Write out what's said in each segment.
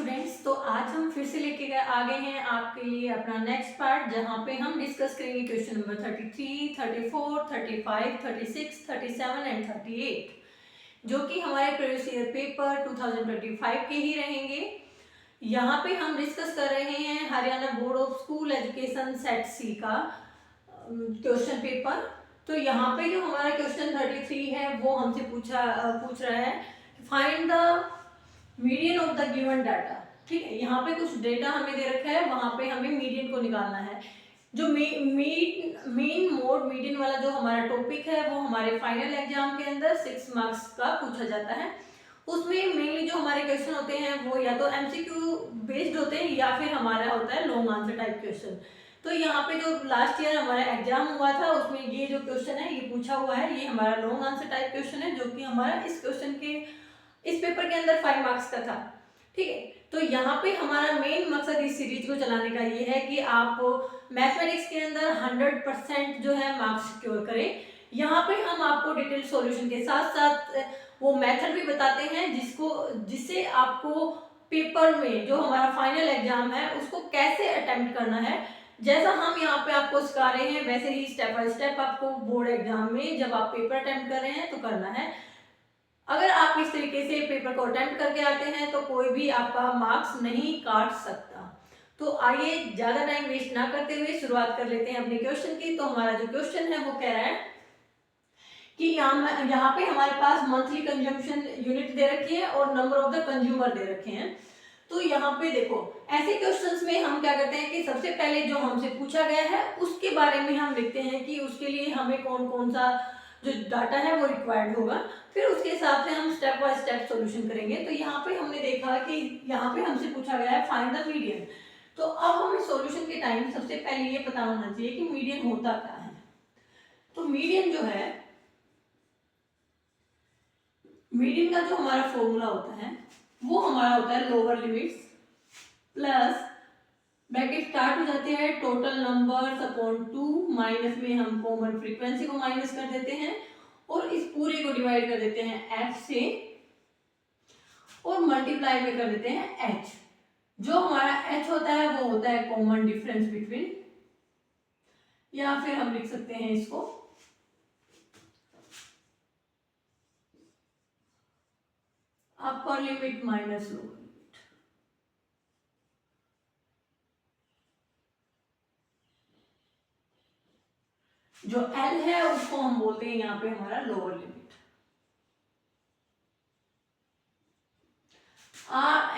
Students, तो आज हम फिर से लेके आ गए हैं आपके लिए अपना नेक्स्ट पार्ट, जहां पे हम डिस्कस करेंगे क्वेश्चन नंबर 33, 34, 35, 36, 37 एंड 38, जो कि हमारे प्रीवियस ईयर पेपर 2025 के ही रहेंगे। यहाँ पे हम डिस्कस कर रहे हैं Haryana board of school education set C का क्वेश्चन पेपर। तो यहाँ पे जो हमारा क्वेश्चन 33 है वो हमसे पूछ रहा है, find the median of the given data. ठीक है, यहाँ पे कुछ डेटा हमें दे रखा है, वहां पे हमें मीडियन को निकालना है। जो मेन मोड मीडियन वाला जो हमारा टॉपिक है वो हमारे फाइनल एग्जाम के अंदर 6 मार्क्स का पूछा जाता है। उसमें मेनली जो हमारे क्वेश्चन होते हैं वो या तो एमसीक्यू बेस्ड होते हैं या फिर हमारा होता है लॉन्ग आंसर टाइप क्वेश्चन। तो यहाँ पे जो लास्ट ईयर हमारा एग्जाम हुआ था उसमें ये जो क्वेश्चन है ये पूछा हुआ है, ये हमारा लॉन्ग आंसर टाइप क्वेश्चन है, जो कि हमारा इस क्वेश्चन के इस पेपर के अंदर 5 मार्क्स का था। ठीक है, तो यहाँ पे हमारा मेन मकसद इस सीरीज को चलाने का ये है कि आप मैथमेटिक्स के अंदर 100% जो है मार्क्स सिक्योर करें। यहाँ पे हम आपको डिटेल सॉल्यूशन के साथ साथ वो मेथड भी बताते हैं जिससे आपको पेपर में जो हमारा फाइनल एग्जाम है उसको कैसे अटेम्प्ट करना है। जैसा हम यहाँ पे आपको सिखा रहे हैं वैसे ही स्टेप बाय स्टेप आपको बोर्ड एग्जाम में जब आप पेपर अटेम्प्ट कर रहे हैं तो करना है। अगर आप इस तरीके से पेपर को अटेम्प्ट करके आते हैं तो कोई भी आपका मार्क्स नहीं काट सकता। तो आइए ज्यादा टाइम वेस्ट ना करते हुए शुरुआत कर लेते हैं अपने क्वेश्चन की। तो हमारा जो क्वेश्चन है वो कह रहा है कि यहाँ पे हमारे पास मंथली कंजम्पशन यूनिट दे रखी है और नंबर ऑफ द कंज्यूमर दे रखे हैं। तो यहाँ पे देखो, ऐसे क्वेश्चंस में हम क्या करते हैं कि सबसे पहले जो हमसे पूछा गया है उसके बारे में हम लिखते हैं कि उसके लिए हमें कौन कौन सा जो डाटा है वो रिक्वायर्ड होगा, फिर उसके हिसाब से हम स्टेप बाय स्टेप सॉल्यूशन करेंगे। तो यहाँ पे हमने देखा कि यहाँ पे हमसे पूछा गया है फाइंड द मीडियन। तो अब हमें सॉल्यूशन के टाइम सबसे पहले ये पता होना चाहिए कि मीडियन होता क्या है। तो मीडियन जो है, मीडियन का जो हमारा फॉर्मूला होता है वो हमारा होता है lower limits plus bracket start हो जाते हैं टोटल नंबर्स अपॉन 2, माइनस में हम कॉमन फ्रीक्वेंसी को माइनस कर देते हैं और इस पूरे को डिवाइड कर देते हैं f से और मल्टीप्लाई में कर देते हैं h। जो हमारा h होता है वो होता है कॉमन डिफरेंस बिटवीन, या फिर हम लिख सकते हैं इसको अपर लिमिट माइनस लोअर। जो L है उसको हम बोलते हैं यहाँ पे हमारा लोअर लिमिट।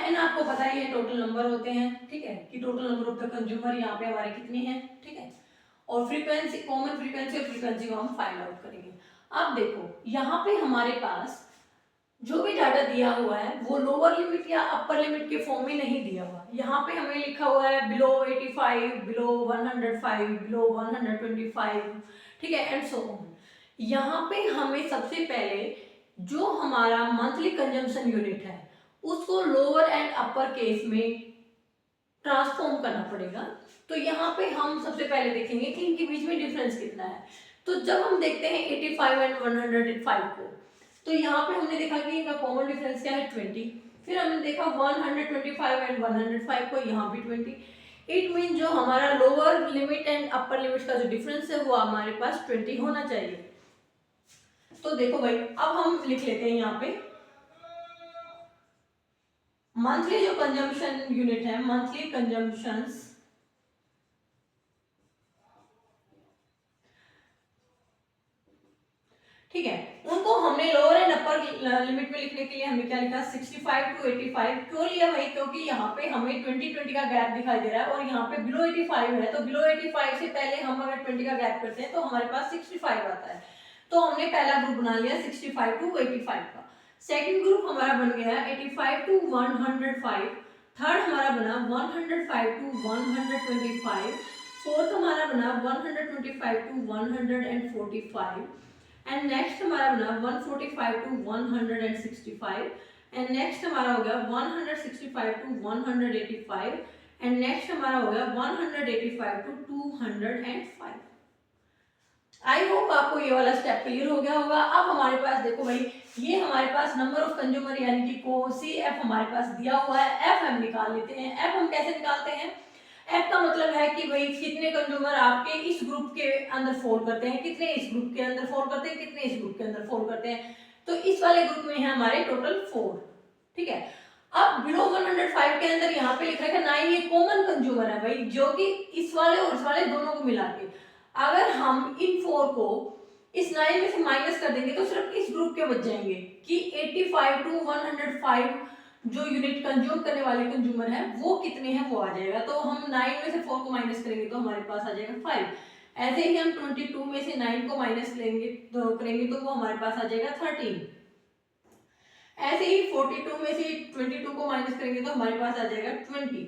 एन आपको पता ही है टोटल नंबर होते हैं, ठीक है, कि total number of the consumer यहाँ पे हमारे कितने हैं, ठीक है, और फ्रीक्वेंसी कॉमन फ्रीक्वेंसी और फ्रीक्वेंसी को हम फाइंड आउट करेंगे। अब देखो यहाँ पे हमारे पास जो भी डाटा दिया हुआ है वो लोअर लिमिट या अपर लिमिट के फॉर्म में नहीं दिया हुआ। यहाँ पे हमें लिखा हुआ है बिलो 85, बिलो 105, बिलो 125, ठीक है, एंड सो ऑन। यहाँ पे हमें सबसे पहले जो हमारा मंथली कंजम्पशन यूनिट है उसको लोअर एंड अपर केस में ट्रांसफॉर्म करना पड़ेगा। तो यहाँ पे हम सबसे पहले देखेंगे कि इनके बीच में डिफरेंस कितना है। तो जब हम देखते हैं 85 एंड 105 को, तो यहाँ पे हमने देखा कि इनका कॉमन डिफरेंस क्या है 20। फिर हमने देखा 125 एंड 105 को, यहाँ भी 20। इट मीन जो हमारा lower limit and upper limit का जो डिफरेंस है वो हमारे पास 20 होना चाहिए। तो देखो भाई, अब हम लिख लेते हैं यहाँ पे मंथली जो कंजम्पशन यूनिट है, मंथली कंजम्पशंस, ठीक है, उनको हमने लोअर एंड अपर लिमिट में लिखने के लिए हमने क्या लिखा 65 टू 85। क्यों लिया भाई? क्योंकि यहाँ पे हमें 20 का गैप दिखाई दे रहा है और यहाँ पे बिलो 85 है, तो बिलो 85 से पहले हम अगर 20 का गैप करते हैं तो हमारे पास 65 आता है। तो हमने पहला ग्रुप बना लिया 65 टू 85 का। सेकेंड ग्रुप हमारा बन गया 85 टू 105। थर्ड हमारा बना 105 टू 125। फोर्थ हमारा बना 125 टू 145 एंड नेक्स्ट हमारा बना 145 टू 165 एंड नेक्स्ट हमारा हो गया 165 टू 185 एंड नेक्स्ट हमारा हो गया 185 टू 205। आई होप आपको ये वाला स्टेप क्लियर हो गया होगा। अब हमारे पास देखो भाई, ये हमारे पास नंबर ऑफ कंज्यूमर यानी कि को सी एफ हमारे पास दिया हुआ है। एफ हम निकाल लेते हैं। एफ हम कैसे निकालते हैं? एफ का मतलब है कि भाई कितने कंज्यूमर आपके इस ग्रुप के अंदर फॉल करते हैं, कितने इस ग्रुप के अंदर फॉल करते हैं, कितने इस ग्रुप के अंदर फॉल करते हैं। तो इस वाले ग्रुप में है हमारे टोटल 4, ठीक है। अब बिलो 105 के अंदर यहाँ पे लिख रखा है 9, ये कॉमन कंज्यूमर है भाई, जो कि इस वाले और इस वाले दोनों को मिला के अगर हम इन 4 को इस 9 में से माइनस कर देंगे तो सिर्फ इस ग्रुप के बच जाएंगे कि 85 टू 105 जो यूनिट कंज्यूम करने वाले कंज्यूमर है वो कितने हैं वो आ जाएगा। तो हम 9 में से 4 को माइनस करेंगे तो हमारे पास आ जाएगा 5। ऐसे ही हम 22 में से 9 को माइनस करेंगे तो वो हमारे पास आ जाएगा 13। ऐसे ही 42 में से 22 को माइनस करेंगे तो हमारे पास आ जाएगा 20।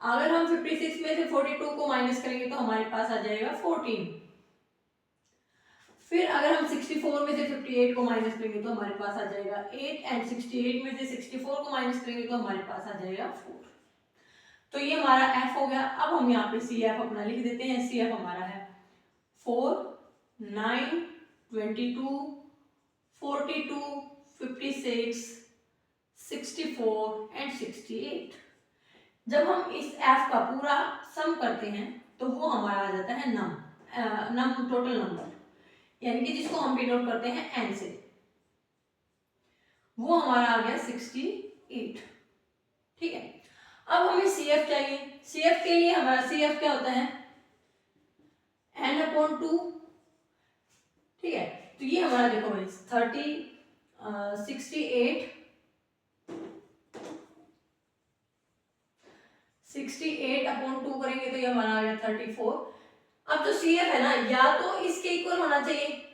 अगर हम 56 में से 42 को माइनस करेंगे तो हमारे पास आ जाएगा 14। फिर अगर हम 64 में से 58 को माइनस करेंगे तो हमारे पास आ जाएगा 8 एंड 68 में से 64 को माइनस करेंगे तो हमारे पास आ जाएगा 4। तो ये हमारा f हो गया। अब हम यहाँ पे सी एफ अपना लिख देते हैं। सी एफ हमारा है 4, 9, 22, 42, 56, 64 एंड 68। जब हम इस f का पूरा सम करते हैं तो वो हमारा आ जाता है नम टोटल नंबर, यानी कि जिसको हम डिनोट करते हैं n से, वो हमारा आ गया 68, ठीक है। अब हमें CF चाहिए। CF के लिए हमारा CF क्या होता है? n/2, ठीक है। तो ये हमारा देखो भाई 68/2 करेंगे तो ये हमारा आ गया 34। अब जो CF है ना, या तो इसके इक्वल होना चाहिए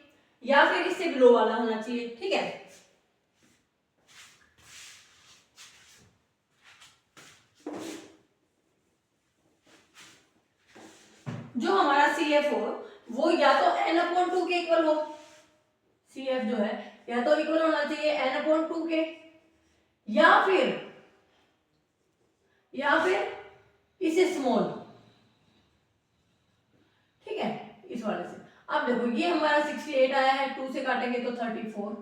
या फिर इससे बिलो वाला होना चाहिए, ठीक है। जो हमारा CF हो वो या तो n/2 के इक्वल हो। CF जो है या तो इक्वल होना चाहिए n/2 के, या फिर इसे स्मॉल, ठीक है, इस वाले से। अब देखो ये हमारा 68 आया है, 2 से काटेंगे तो 34,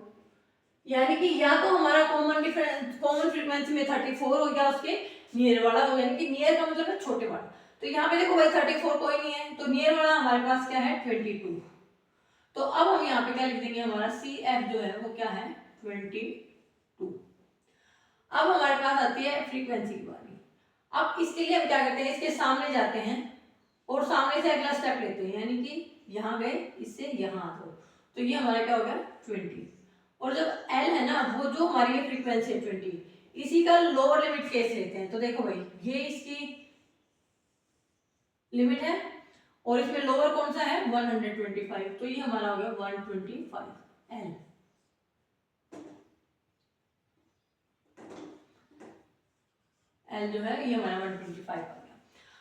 यानी कि या तो हमारा कॉमन फ्रीक्वेंसी में 34 हो गया, उसके नियर वाला हो, यानी कि नियर का मतलब है छोटे वाला। तो यहाँ पे देखो भाई 34 कोई नहीं है, तो नियर वाला हमारे पास क्या है 22। तो अब हम यहाँ पे क्या लिख देंगे, हमारा CF जो है वो क्या है 22। अब हमारे पास आती है फ्रीक्वेंसी की बारी। अब इसके लिए हम क्या करते हैं, इसके सामने जाते हैं और सामने से अगला स्टेप लेते हैं, यानी कि यहाँ गए इससे यहाँ आ जाओ, तो ये हमारा क्या हो गया 20। और जब L है ना, वो जो हमारी ये फ्रीक्वेंसी है 20, इसी का लोअर लिमिट केस लेते हैं। तो देखो भाई ये इसकी लिमिट है और इसमें लोअर कौन सा है 125, तो ये हमारा हो गया 125 L। L जो है ये हमारा 125 आ गया।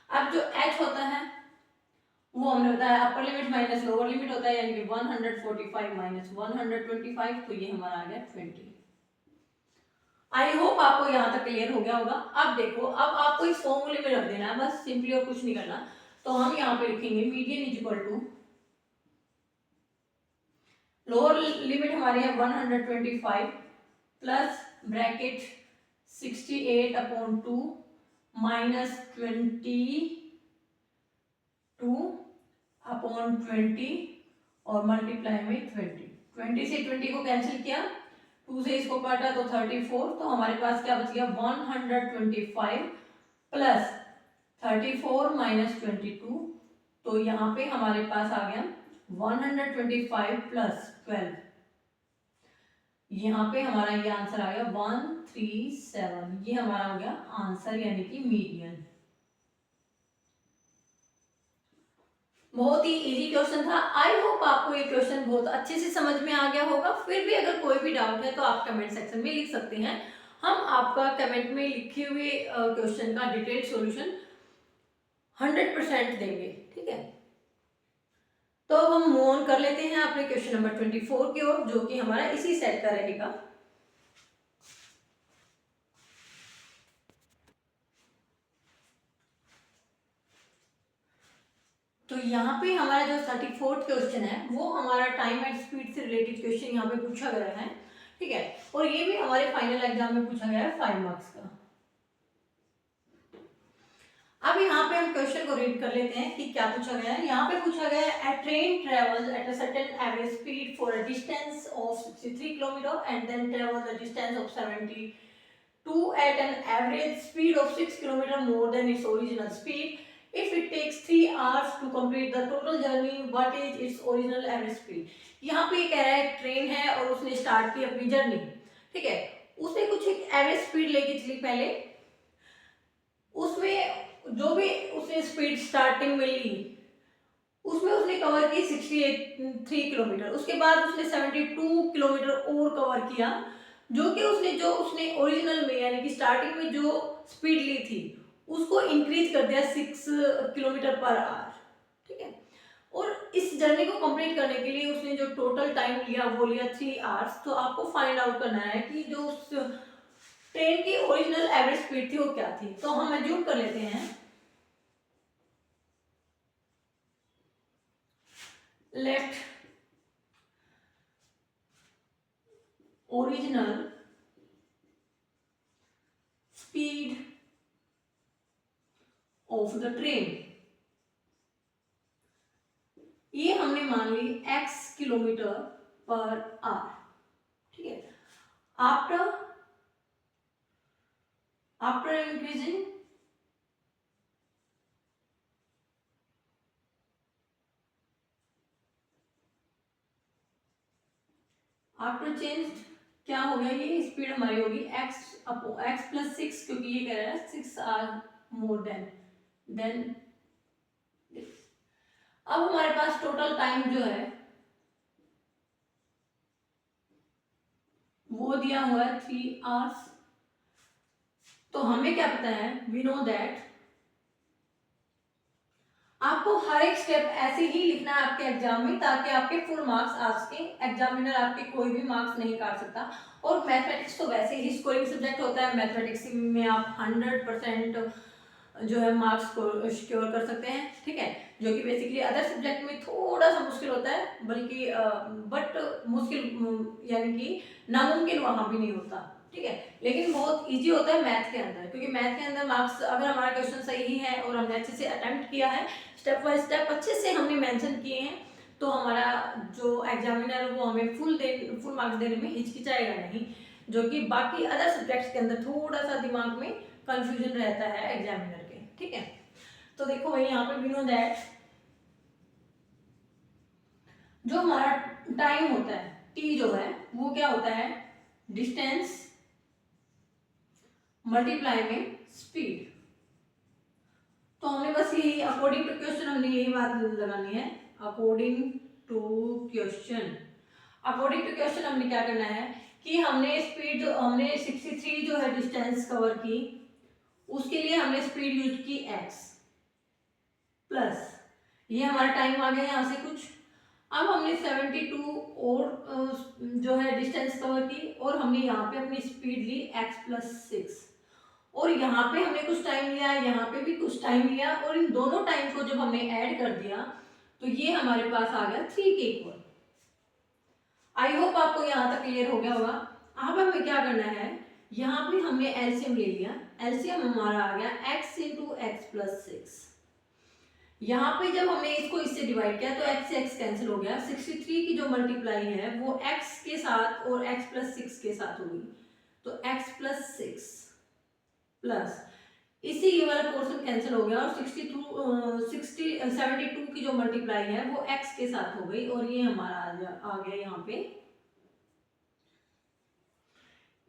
अब जो H होता है वो हमने बताया upper limit minus lower limit होता है, यानी कि 145 माइनस 125, तो ये हमारा आ गया 20। आई होप आपको यहाँ तक क्लियर हो गया होगा। अब देखो, अब आपको इस फॉर्मूले में रख देना है बस, सिंपली, और कुछ नहीं करना। तो हम यहाँ पे लिखेंगे median is equal to, lower limit हमारी है 125 प्लस ब्रैकेट 68/2 माइनस 22/20 और मल्टीप्लाई में 20 से 20 को कैंसिल किया, 2 से इसको काटा तो 34, तो हमारे पास क्या बच गया 125 प्लस 34 माइनस 22, तो यहाँ पे हमारे पास आ गया 125 प्लस 12, यहाँ पे हमारा ये आंसर आ गया 137। ये हमारा हो गया आंसर, यानी कि मीडियन। बहुत ही इजी क्वेश्चन था। आई होप आपको ये क्वेश्चन बहुत अच्छे से समझ में आ गया होगा। फिर भी अगर कोई भी डाउट है तो आप कमेंट सेक्शन में लिख सकते हैं, हम आपका कमेंट में लिखे हुए क्वेश्चन का डिटेल्ड सॉल्यूशन 100% देंगे, ठीक है। तो अब हम मूव ऑन कर लेते हैं अपने क्वेश्चन नंबर 24 की ओर, जो कि हमारा इसी सेट का रहेगा। तो यहाँ पे हमारा जो 34th क्वेश्चन है वो हमारा टाइम एंड स्पीड से रिलेटेड क्वेश्चन यहाँ पे पूछा गया है, ठीक है। और ये भी हमारे फाइनल एग्जाम में पूछा गया है 5 मार्क्स का। अब यहाँ पे हम क्वेश्चन को रीड कर लेते हैं कि क्या पूछा गया है। यहाँ पे पूछा गया है, a train travels at a certain average speed for a distance of 63 km and then travels a distance of 72 at an average speed of 6 km more than its original speed. If it takes 3 hours to complete the total journey, what is its original average speed? यहाँ पे कह रहा है train है और उसने start की अपनी जर्नी, ठीक है। उसने कुछ एक एवरेज स्पीड लेके चली पहले, उसमें जो भी उसने स्पीड स्टार्टिंग में ली उसमें उसने कवर की 63 किलोमीटर। उसके बाद उसने 72 किलोमीटर और कवर किया, जो कि उसने ओरिजिनल में यानी कि स्टार्टिंग में जो स्पीड ली थी उसको इंक्रीज कर दिया 6 किलोमीटर पर आवर, ठीक है। और इस जर्नी को कंप्लीट करने के लिए उसने जो टोटल टाइम लिया वो लिया 3 आवर्स। तो आपको फाइंड आउट करना है कि जो उस ट्रेन की ओरिजिनल एवरेज स्पीड थी वो क्या थी। तो हम एज्यूम कर लेते हैं, let original speed of the train, ये हमने मान ली x किलोमीटर पर आवर, ठीक है। आफ्टर इंक्रीजिंग आफ्टर चेंज क्या हो गया, ये स्पीड हमारी होगी x प्लस 6, क्योंकि ये कह रहा है 6 आर मोर देन। अब हमारे पास टोटल टाइम जो है वो दिया हुआ है 3 आवर्स। तो हमें क्या पता है, वी नो दैट आपको हर एक स्टेप ऐसे ही लिखना है आपके एग्जाम में, ताकि आपके फुल मार्क्स आ सके। एग्जामिनर आपके कोई भी मार्क्स नहीं काट सकता। और मैथमेटिक्स तो वैसे ही स्कोरिंग सब्जेक्ट होता है, मैथमेटिक्स में आप 100% जो है मार्क्स को सिक्योर कर सकते हैं, ठीक है। जो कि बेसिकली अदर सब्जेक्ट में थोड़ा सा मुश्किल होता है, बल्कि बट मुश्किल यानी कि नामुमकिन वहां भी नहीं होता, ठीक है। लेकिन बहुत इजी होता है मैथ के अंदर, क्योंकि मैथ के अंदर मार्क्स अगर हमारा क्वेश्चन सही है और हमने अच्छे से अटेम्प्ट किया है, स्टेप बाय स्टेप अच्छे से हमने मेंशन किए हैं, तो हमारा जो एग्जामिनर वो हमें फुल मार्क्स देने में हिचकिचाएगा नहीं। जो कि बाकी अदर सब्जेक्ट्स के अंदर थोड़ा सा दिमाग में कंफ्यूजन रहता है एग्जामिनर के, ठीक है। तो देखो भाई यहाँ पे वी नो दैट जो हमारा टाइम होता है टी जो है वो क्या होता है, डिस्टेंस मल्टीप्लाई में स्पीड। तो हमने बस यही अकॉर्डिंग टू क्वेश्चन हमने यही बात लगानी है, according to question. According to question हमने क्या करना है कि हमने स्पीड जो हमने 63 जो है डिस्टेंस कवर की, उसके लिए हमने स्पीड यूज की x प्लस ये हमारा टाइम आ गया यहाँ से कुछ। अब हमने 72 और जो है डिस्टेंस कवर की, और हमने यहाँ पे अपनी स्पीड ली x प्लस 6, और यहाँ पे हमने कुछ टाइम लिया, यहाँ पे भी कुछ टाइम लिया, और इन दोनों टाइम को जब हमने ऐड कर दिया तो ये हमारे पास आ गया 3 के इक्वल। आई होप आपको यहाँ तक क्लियर हो गया होगा। अब हमें क्या करना है, यहाँ पे हमने एलसीएम ले लिया, एलसीएम हमारा आ गया x इंटू एक्स प्लस 6। यहाँ पे जब हमने इसको इससे डिवाइड किया तो x से x कैंसिल हो गया, 63 की जो मल्टीप्लाई है वो x के साथ और x प्लस 6 के साथ होगी, तो x प्लस 6 प्लस इसी ये वाला पोर्शन कैंसिल हो गया, और 72 की जो मल्टीप्लाई है वो x के साथ हो गई, और ये हमारा आ गया यहाँ पे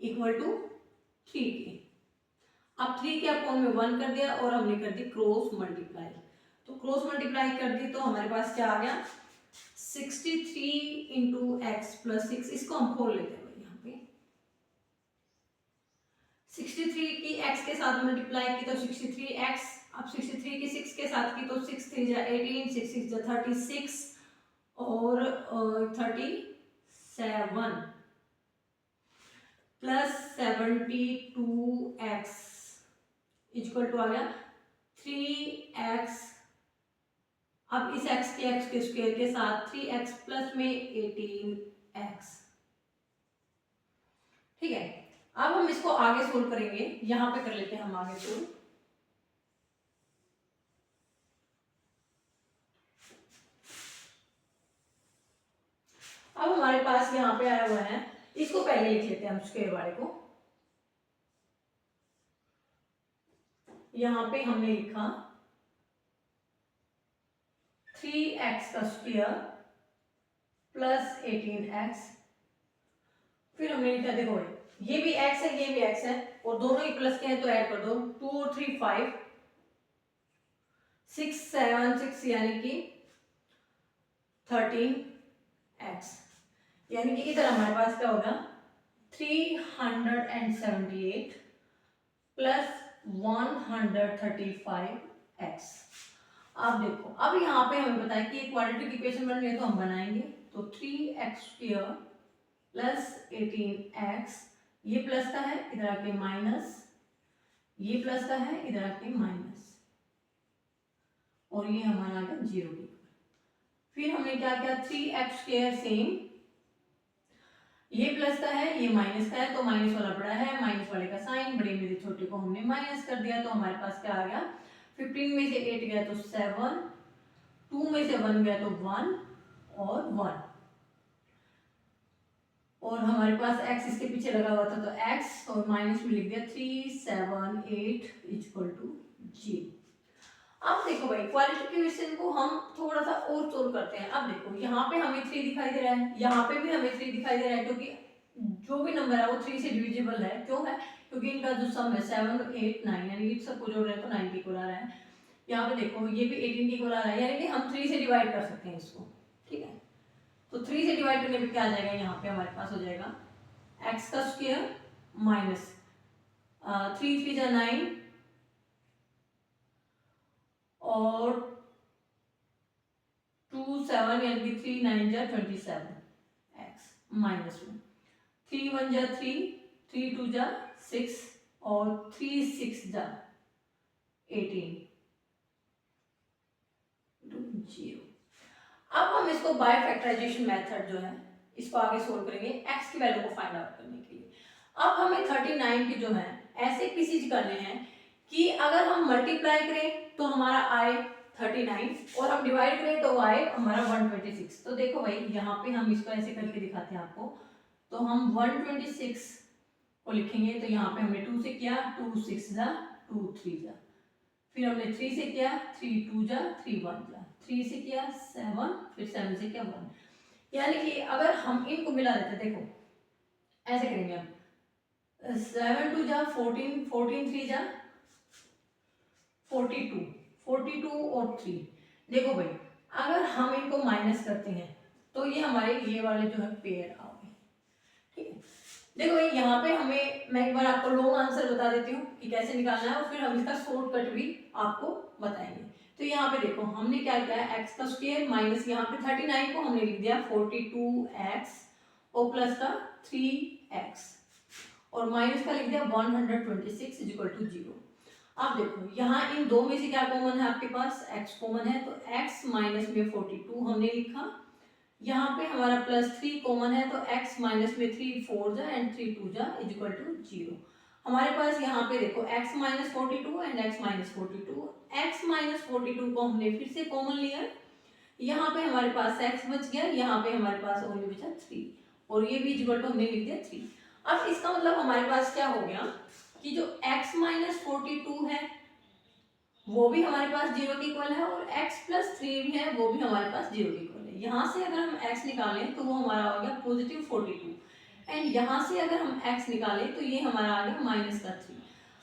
इक्वल टू 3 के। अब 3 के अपॉन में 1 कर दिया और हमने कर दी क्रॉस मल्टीप्लाई, तो क्रॉस मल्टीप्लाई कर दी तो हमारे पास क्या आ गया 63 इंटू एक्स प्लस 6। इसको हम खोल लेते हैं यहाँ पे, 63 की x के साथ मल्टीप्लाई की तो 63x, अब 63 की 6 के साथ की तो 6 3 जा 18, 6 6 जा 36 और 37 प्लस 72x इक्वल टू आ गया 3x अब इस x के स्क्वायर के साथ 3x प्लस में 18x। ठीक है, अब हम इसको आगे सोल्व करेंगे, यहां पे कर लेते हैं हम आगे सोल्व। अब हमारे पास यहाँ पे आया हुआ है, इसको पहले लिख लेते हैं हम स्क्वायर वाले को। यहाँ पे हमने लिखा 3x का स्क्वायर प्लस 18x। फिर हमने लिखा, देखो ये भी x है ये भी x है और दोनों ही प्लस के हैं तो ऐड कर दो, 2 और 3 5, 6 7 6 यानी कि 13x। यानी कि इधर हमारे पास क्या होगा 378 प्लस 135x। अब देखो, अब यहाँ पे हमें बताया कि क्वाड्रेटिक इक्वेशन बन रही है तो हम बनाएंगे। तो 3x स्क्वायर प्लस 18x, ये प्लस का है इधर आके माइनस, ये प्लस का है इधर आके माइनस, और ये हमारा आ गया 0 के। फिर हमने क्या किया 3x स्क्वायर सेम, ये प्लस का है ये माइनस का है तो माइनस वाला बड़ा है, माइनस वाले का साइन, बड़े में से छोटे को हमने माइनस कर दिया। तो हमारे पास क्या आ गया 15 में से 8 गया तो 7, 2 में से 1 गया तो 1 और 1, और हमारे पास x इसके पीछे लगा हुआ था तो x और माइनस में लिख दिया 3 7 8 इक्वल टू 0। अब देखो भाई क्वाड्रेटिक इक्वेशन को हम थोड़ा सा और सोल्व करते हैं। अब देखो यहाँ पे हमें 3 दिखाई दे रहा है, यहाँ पे भी हमें 3 दिखाई दे रहा है, क्योंकि जो भी नंबर है वो 3 से डिविजिबल है। क्यों है, क्योंकि इनका जो सम है 7 8 9 यानी कि सबको जोड़ रहे हैं तो 9 के इक्वल आ रहा है। यहाँ पे देखो ये भी 18 के इक्वल आ रहा है, यानी कि हम 3 से डिवाइड कर सकते हैं इसको। ठीक है, तो 3 से डिवाइड करने पे क्या आ जाएगा, यहाँ पे हमारे पास हो जाएगा x का स्क्वायर माइनस 3 3 जा 9 और 2 7 यानी कि 3 9 जा 27 x माइनस में 3 1 जा 3 3 2 जा 6 और 3 6 जा 18 0। अब हम इसको बाय फैक्टराइजेशन मेथड जो है इसको आगे सोल्व करेंगे x की वैल्यू को फाइंड आउट करने के लिए। अब हमें 39 के जो है ऐसे पीसीज करने हैं कि अगर हम मल्टीप्लाई करें तो हमारा आए 39 और हम डिवाइड करें तो आए हमारा 126। तो देखो भाई यहाँ पे हम इसको ऐसे करके दिखाते हैं आपको। तो हम 126 को लिखेंगे तो यहाँ पे हमने 2 से किया, 2 6 जा 2 3 जा, फिर हमने 3 से किया 3 2 जा 3 1 जा, 3 से किया 7, फिर 7 से किया 1। यानी कि अगर हम इनको मिला देते, देखो ऐसे करेंगे हम 7 2 जा 14, 14 3 जा 42, 42 और 3। देखो भाई अगर हम इनको माइनस करते हैं तो ये हमारे ये वाले जो है पेयर आओगे। ठीक है, देखो भाई यहाँ पे हमें, मैं एक बार आपको लॉन्ग आंसर बता देती हूँ कि कैसे निकालना है और फिर हम इसका शॉर्टकट भी आपको बताएंगे। तो यहाँ पे देखो हमने क्या किया, x का स्क्वायर माइनस यहाँ पे 39 को हमने लिख दिया 42x और प्लस का 3x और माइनस का लिख दिया 126 इक्वल टू 0। अब देखो यहाँ इन दो में से क्या कॉमन है, आपके पास x कॉमन है तो x माइनस में 42 हमने लिखा, यहाँ पे हमारा प्लस 3 कॉमन है तो x माइनस में 3 4 जा एंड 3 2 जा इक्वल टू 0। हमारे पास यहाँ पे देखो x minus 42 and x minus 42, x minus 42 को हमने फिर से कॉमन लिया, यहाँ पे हमारे पास x बच गया, यहाँ पे हमारे पास ओनली बचा 3 और ये भी इक्वल टू हमने लिख दिया 3। अब इसका मतलब हमारे पास क्या हो गया कि जो x माइनस 42 है वो भी हमारे पास 0 के इक्वल है और x प्लस 3 भी है वो भी हमारे पास 0 के इक्वल है। यहाँ से अगर हम x निकालें तो वो हमारा हो गया पॉजिटिव 42 एंड यहाँ से अगर हम x निकालें तो ये हमारा आ गया माइनस का 3।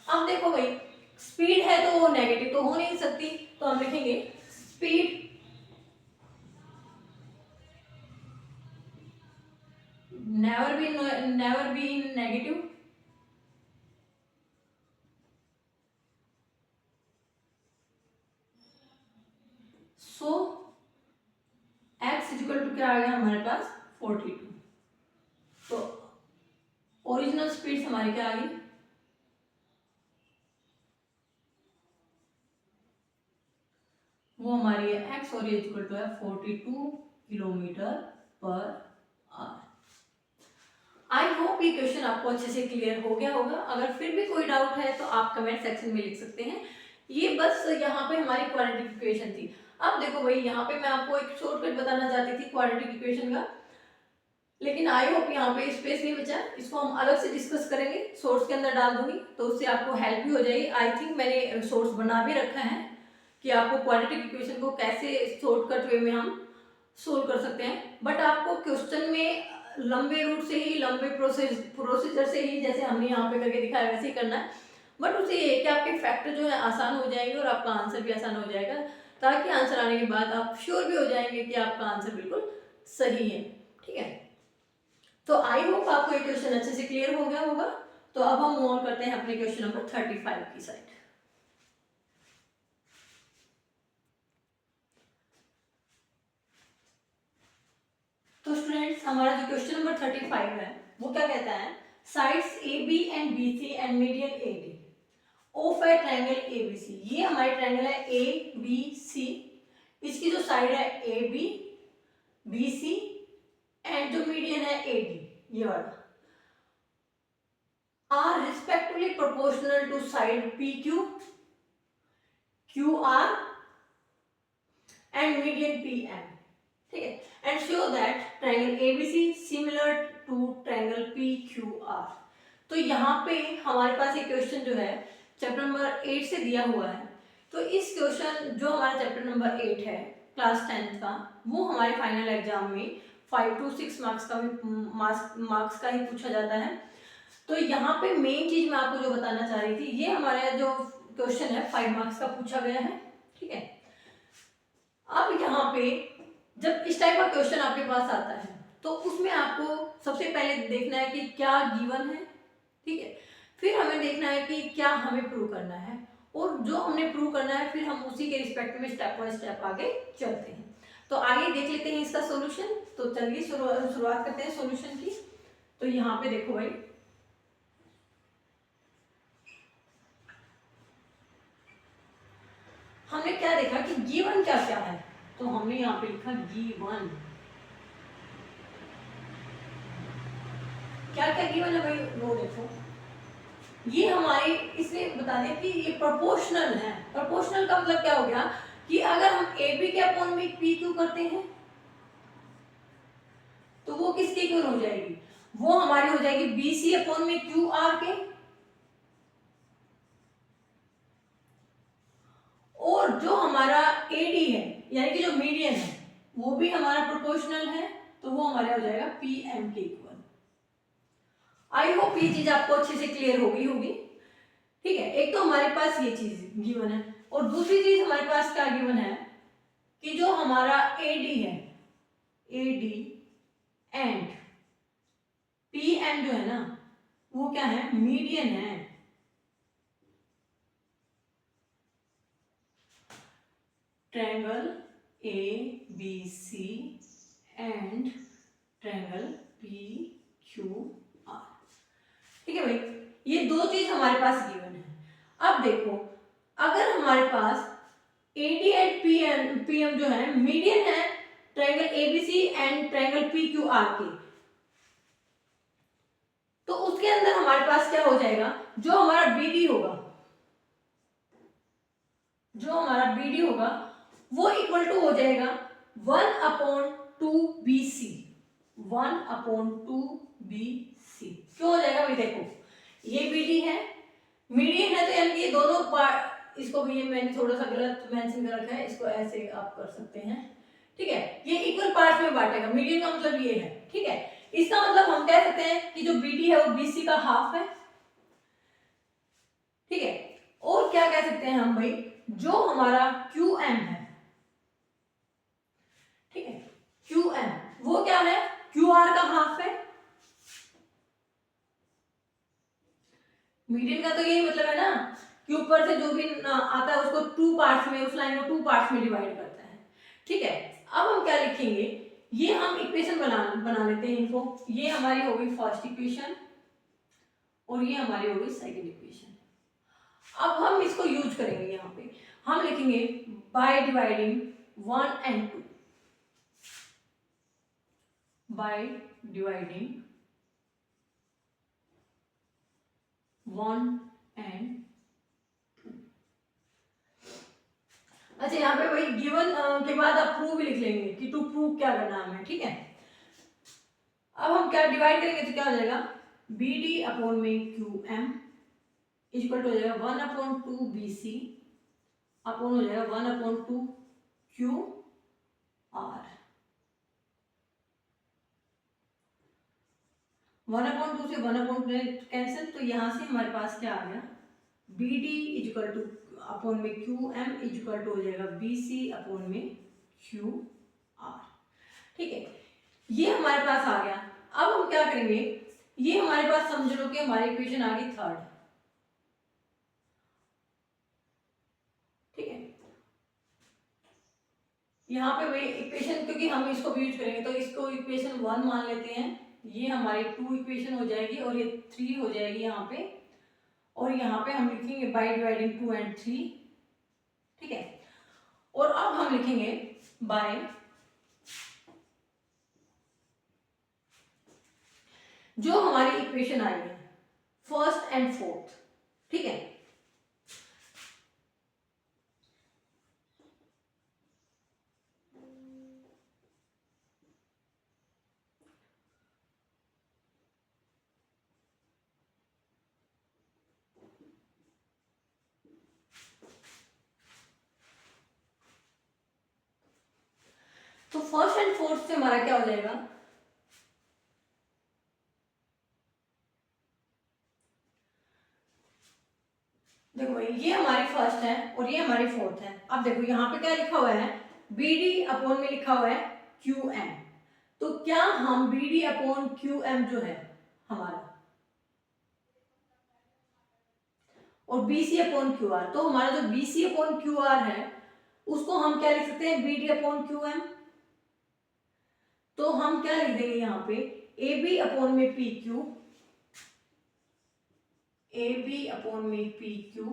अब देखो भाई स्पीड है तो वो नेगेटिव तो हो नहीं सकती, तो हम लिखेंगे speed never be in negative, so x equal to क्या आ गया हमारे पास 42। तो ओरिजिनल स्पीड हमारी क्या आ गई, वो वो हमारी है x और ये इक्वल टू है 42 kilometre per our. I hope ये क्वेश्चन आपको अच्छे से क्लियर हो गया होगा। अगर फिर भी कोई डाउट है तो आप कमेंट सेक्शन में लिख सकते हैं। ये बस यहाँ पे हमारी क्वाड्रेटिक इक्वेशन थी। अब देखो भाई, यहाँ पे मैं आपको एक शॉर्टकट बताना चाहती थी क्वाड्रेटिक इक्वेशन का, लेकिन आई होप यहाँ पे स्पेस नहीं बचा, इसको हम अलग से डिस्कस करेंगे, सोर्स के अंदर डाल दूंगी तो उससे आपको हेल्प भी हो जाएगी। आई थिंक मैंने सोर्स बना भी रखा है कि आपको क्वाड्रेटिक इक्वेशन को कैसे शॉर्टकट वे में हम सोल्व कर सकते हैं। बट आपको क्वेश्चन में लंबे रूट से ही, लंबे प्रोसीजर से ही, जैसे हमने यहाँ पे करके दिखाया वैसे ही करना है। बट उसे ये कि आपके फैक्टर जो है आसान हो जाएंगे और आपका आंसर भी आसान हो जाएगा, ताकि आंसर आने के बाद आप श्योर भी हो जाएंगे कि आपका आंसर बिल्कुल सही है। ठीक है, तो आई होप आपको ये क्वेश्चन अच्छे से क्लियर हो गया होगा। तो अब हम मूव ऑन करते हैं अपने क्वेश्चन नंबर 35 की साइड। तो स्टूडेंट्स, हमारा जो क्वेश्चन नंबर 35 है वो क्या कहता है, sides A B and B C and median A D of a triangle A B C. ये हमारी ट्रायंगल है ए बी सी, इसकी जो साइड है A B, B C and जो मीडियन है ए डी, ये वाला, are respectively proportional to side P Q, Q R and median P M. ठीक है, and show that triangle ABC similar to triangle PQR. तो यहाँ पे हमारे पास एक क्वेश्चन जो है चैप्टर नंबर 8 से दिया हुआ है। तो इस क्वेश्चन जो हमारा चैप्टर नंबर 8 है क्लास 10 का, वो हमारे फाइनल एग्जाम में 5 to 6 मार्क्स का ही पूछा जाता है। तो यहाँ पे मेन चीज मैं आपको जो बताना चाह रही थी, ये हमारा जो क्वेश्चन है 5 मार्क्स का पूछा गया है। ठीक है, अब यहाँ पे जब इस टाइप का क्वेश्चन आपके पास आता है तो उसमें आपको सबसे पहले देखना है कि क्या गिवन है। ठीक है, फिर हमें देखना है कि क्या हमें प्रूव करना है, और जो हमने प्रूव करना है फिर हम उसी के रिस्पेक्ट में स्टेप बाय स्टेप आगे चलते हैं। तो आगे देख लेते हैं इसका सॉल्यूशन। तो चलिए शुरुआत करते हैं सॉल्यूशन की। तो यहाँ पे देखो भाई, हमने क्या देखा कि गिवन क्या क्या है। तो हमने यहाँ पे लिखा गिवन, क्या क्या गिवन है भाई, वो देखो। ये हमारी इसमें बता दें कि ये प्रोपोर्शनल है। प्रोपोर्शनल का मतलब क्या हो गया कि अगर हम ए बी के अपॉन में पी क्यू करते हैं तो वो किसके इक्वल हो जाएगी, वो हमारी हो जाएगी बी सी अपॉन में क्यू आर के। और जो हमारा ए डी है यानी कि जो मीडियन है वो भी हमारा प्रोपोर्शनल है, तो वो हमारा हो जाएगा पी एम के इक्वल। आई होप ये चीज आपको अच्छे से क्लियर हो गई होगी। ठीक है, एक तो हमारे पास ये चीज गिवन है, और दूसरी चीज हमारे पास क्या गिवन है कि जो हमारा ए डी है, A D and P M जो है ना, वो क्या है, मीडियन है। Triangle A B C and triangle P Q R. ठीक है भाई, ये दो चीज हमारे पास गिवन है। अब देखो, अगर हमारे पास एडी एंड पीएम जो है मीडियन है triangle ABC and triangle P Q are के, तो उसके अंदर हमारे पास क्या हो जाएगा, जो हमारा बीडी होगा, जो हमारा बीडी होगा वो इक्वल टू हो जाएगा 1/2 BC, 1/2 BC। क्यों हो जाएगा भाई, देखो ये बीडी है, मीडियन है, तो यानी कि ये दोनों पार्ट, इसको भी ये मैंने थोड़ा सा गलत मेंशन कर रखा है, इसको ऐसे आप कर सकते हैं। ठीक है, ये इक्वल पार्ट्स में बांटेगा, मीडियन का मतलब ये है। ठीक है, इसका मतलब हम कह सकते हैं कि जो बीडी है वो बीसी का हाफ है। ठीक है, और क्या कह सकते हैं हम भाई, जो हमारा क्यू एम है, ठीक है, क्यू एम वो क्या है, क्यू आर का हाफ है। मीडियन का तो यही मतलब है ना कि ऊपर से जो भी आता है उसको 2 पार्ट्स में, उस लाइन को 2 पार्ट्स में डिवाइड करता है। ठीक है, अब हम क्या लिखेंगे, ये हम इक्वेशन बना लेते हैं इनको। ये हमारी हो गई फर्स्ट इक्वेशन और ये हमारी हो गई सेकंड इक्वेशन। अब हम इसको यूज करेंगे, यहाँ पे हम लिखेंगे by dividing 1 and 2, by dividing 1 and 2। अच्छा, यहाँ पे वही गिवन के बाद आप प्रूव भी लिख लेंगे कि टू प्रूव क्या करना है हमें, ठीक है। अब हम क्या डिवाइड करेंगे तो क्या हो जाएगा, बी डी अपॉन में क्यू एम इक्वल टू हो जाएगा 1/2 BC अपॉन हो जाएगा 1/2 क्यू आर। 1/2 से 1/2 कैंसिल, तो यहां से हमारे पास क्या आ गया, B D equal to upon में क्यू एम इक्वल टू हो जाएगा बी सी अपॉन में क्यू आर, ठीक है। ये हमारे पास आ गया। अब हम क्या करेंगे, ये हमारे पास समझ लो कि हमारी इक्वेशन आ गई थर्ड, ठीक है। यहाँ पे वही इक्वेशन, क्योंकि हम इसको भी यूज करेंगे तो इसको इक्वेशन 1 मान लेते हैं, ये हमारी 2 इक्वेशन हो जाएगी और ये 3 हो जाएगी यहाँ पे, और यहाँ पे हम लिखेंगे बाय डिवाइडिंग 2 and 3, ठीक है। और अब हम लिखेंगे बाय जो हमारी इक्वेशन आई है फर्स्ट एंड फोर्थ, ठीक है। तो फर्स्ट एंड फोर्थ से हमारा क्या हो जाएगा, देखो भाई ये हमारी फर्स्ट है और ये हमारी फोर्थ है। अब देखो यहाँ पे क्या लिखा हुआ है, बी डी अपॉन में लिखा हुआ है क्यू एम, तो क्या हम B D upon Q M जो है हमारा और B C upon Q R, तो हमारा जो B C upon Q R है उसको हम क्या लिख सकते हैं, B D upon Q M. तो हम क्या लिख देंगे यहाँ पे, ए बी अपॉन में P Q, A B upon में P Q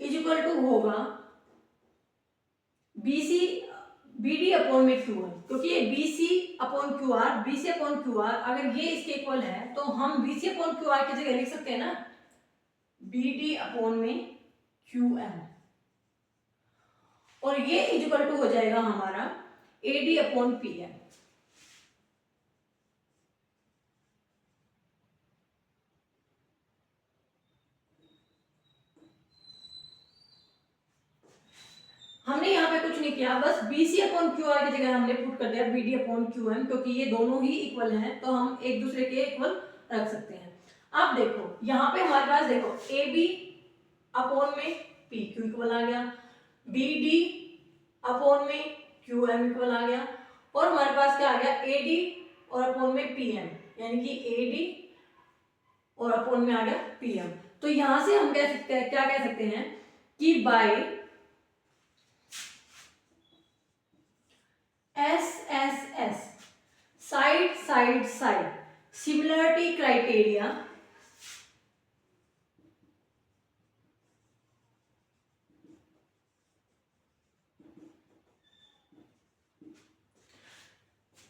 is equal to होगा B C B D upon में क्यू आर, क्योंकि ये B C upon Q R, B C upon Q R अगर ये इसके इक्वल है तो हम B C upon Q R की जगह लिख सकते हैं ना बी डी अपॉन में क्यू एम, और ये इज इक्वल टू हो जाएगा हमारा A D upon P M. हमने यहाँ पे कुछ नहीं किया, बस B C upon Q R की जगह हमने पुट कर दिया B D upon Q M, क्योंकि ये दोनों ही इक्वल हैं तो हम एक दूसरे के इक्वल रख सकते हैं। अब देखो यहाँ पे हमारे पास देखो ए बी अपॉन में पी क्यू इक्वल आ गया, बी डी अपॉन में क्यू एम इक्वल आ गया, और हमारे पास क्या आ गया ए डी और अपॉन में पी एम, यानी कि ए डी और अपॉन में आ गया पी एम। तो यहां से हम कह सकते हैं, क्या कह सकते हैं कि by S S S side side side similarity criteria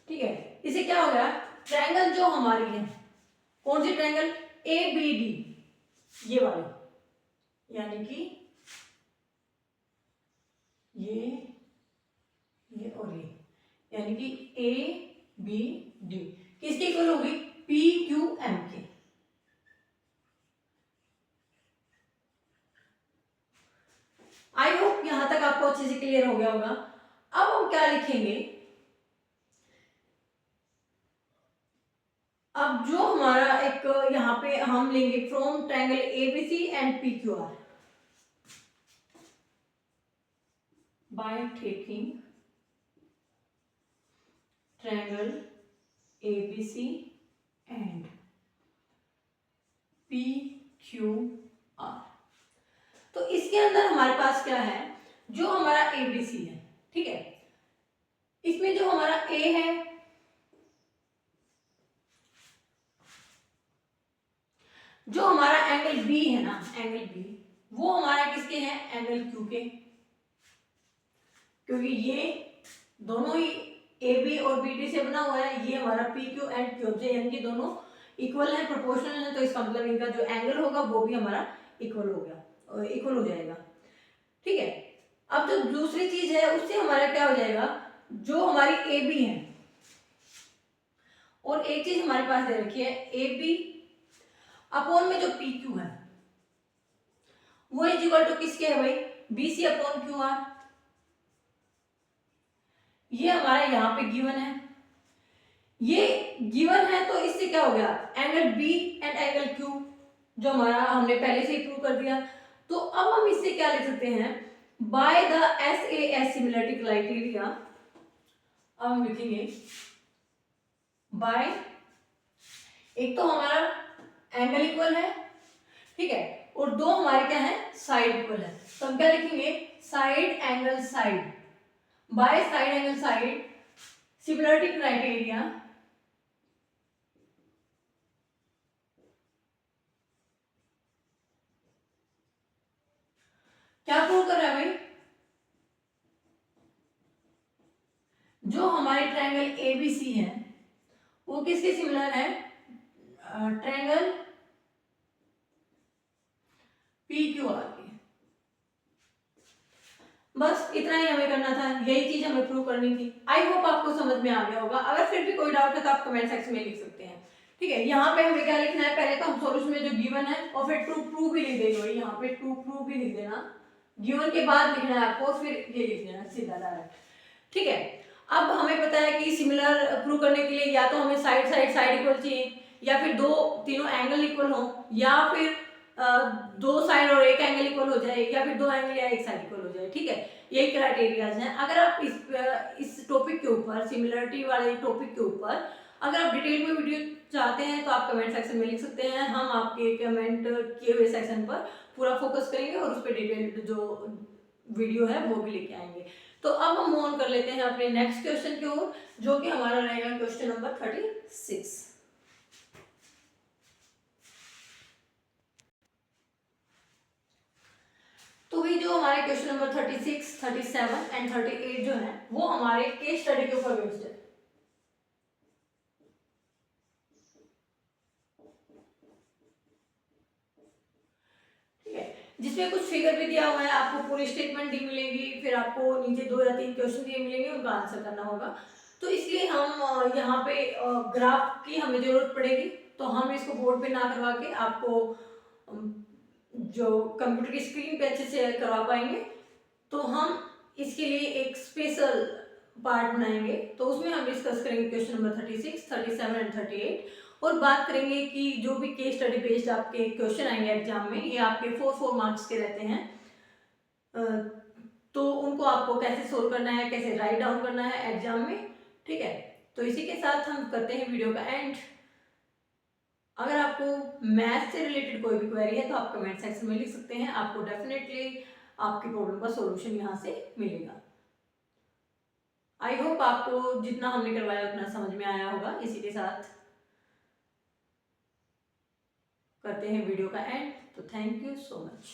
ठीक है, इसे क्या हो गया, ट्रायंगल जो हमारी है कौन सी ट्रायंगल, ए बी डी ये वाली, यानी कि ये और ये, यानी कि ए बी डी किसके इक्वल होगी, पी क्यू एम के। आई होप यहां तक आपको अच्छे से क्लियर हो गया होगा। अब हम क्या लिखेंगे, अब जो हमारा एक यहाँ पे हम लेंगे from triangle ABC and P Q are by taking triangle ABC and P Q R. तो इसके अंदर हमारे पास क्या है, जो हमारा एबीसी है, ठीक है, इसमें जो हमारा ए है, जो हमारा एंगल बी है ना, एंगल बी वो हमारा किसके हैं, एंगल क्यू के, क्योंकि ये दोनों ही ए बी और बी डी से बना हुआ है, ये हमारा पी क्यू एंड क्यू जे, यानी दोनों इक्वल है, प्रोपोर्शनल है, तो इसका मतलब इनका जो एंगल होगा वो भी हमारा इक्वल हो गया, इक्वल हो जाएगा। ठीक है, अब जो दूसरी चीज है उससे हमारा क्या हो जाएगा, जो हमारी ए बी है और एक चीज हमारे पास दे रखी है ए बी अपॉन में जो पी क्यू है वो इज इक्वल टू किसके है भाई, B C upon Q R. ये हमारा यहाँ पे गिवन है, ये गिवन है, तो इससे क्या हो गया, angle B and angle Q जो हमारा हमने पहले से ही प्रूव कर दिया। तो अब हम इससे क्या लिख सकते हैं, by the S A S similarity criteria, अब हम लिखेंगे बाय, एक तो हमारा एंगल इक्वल है, ठीक है, और दो हमारे क्या है, साइड इक्वल है, तो हम क्या लिखेंगे, side angle side, by side angle side similarity criteria क्या प्रूव कर रहा है भाई, जो हमारे ट्रायंगल एबीसी है वो किसके सिमिलर है, ट्रायंगल पी क्यू आर के। बस इतना ही हमें करना था, यही चीज हमें प्रूव करनी थी। आई होप आपको समझ में आ गया होगा, अगर फिर भी कोई डाउट है तो आप कमेंट सेक्शन में लिख सकते हैं। ठीक है, यहाँ पे हमें क्या लिखना है, पहले तो हम सॉल्यूशन में जो गिवन है और फिर ट्रू प्रूव भी लिख देंगे, यहाँ पे ट्रू प्रूव भी लिख देना, गिवन के बाद लिखना है आपको, फिर ये लिख देना सीधा डायरेक्ट। ठीक है, अब हमें पता है कि सिमिलर प्रूव करने के लिए या तो हमें साइड साइड साइड इक्वल चाहिए, या फिर दो तीनों एंगल इक्वल हो, या फिर दो साइड और एक एंगल इक्वल हो जाए, या फिर दो एंगल या एक साइड इक्वल हो जाए। ठीक है, यही क्राइटेरियाज हैं। अगर आप इस टॉपिक के ऊपर, सिमिलरिटी वाले टॉपिक के ऊपर अगर आप डिटेल में वीडियो चाहते हैं तो आप कमेंट सेक्शन में लिख सकते हैं, हम आपके कमेंट किए हुए सेक्शन पर पूरा फोकस करेंगे और उस पर डिटेल्ड जो वीडियो है वो भी लेके आएंगे। तो अब हम मूव ऑन कर लेते हैं अपने नेक्स्ट क्वेश्चन की ओर, जो कि हमारा रहेगा क्वेश्चन नंबर 36। तो भी जो हमारे क्वेश्चन नंबर 36, 37 एंड 38 जो है वो हमारे केस स्टडी के ऊपर बेस्ड है। ठीक है, जिसमें कुछ फिगर भी दिया हुआ है, आपको पूरी स्टेटमेंट दी मिलेगी, फिर आपको नीचे 2 या 3 क्वेश्चन दिए मिलेंगे, उनका आंसर करना होगा। तो इसलिए हम यहाँ पे ग्राफ की हमें जरूरत पड़ेगी, तो हम इसको बोर्ड पे ना करवा के आपको जो कंप्यूटर की स्क्रीन पे अच्छे से करवा पाएंगे। तो हम इसके लिए एक स्पेशल पार्ट बनाएंगे, तो उसमें हम डिस्कस करेंगे क्वेश्चन नंबर 36, 37 एंड 38, और बात करेंगे कि जो भी केस स्टडी बेस्ड आपके क्वेश्चन आएंगे एग्जाम में, ये आपके 4 मार्क्स के रहते हैं, तो उनको आपको कैसे सोल्व करना है, कैसे राइट डाउन करना है एग्जाम में। ठीक है, तो इसी के साथ हम करते हैं वीडियो का एंड। अगर आपको मैथ से रिलेटेड कोई भी क्वेरी है तो आप कमेंट सेक्शन में लिख सकते हैं, आपको डेफिनेटली आपकी प्रॉब्लम का सॉल्यूशन यहाँ से मिलेगा। आई होप आपको जितना हमने करवाया उतना समझ में आया होगा। इसी के साथ करते हैं वीडियो का एंड, तो थैंक यू सो मच।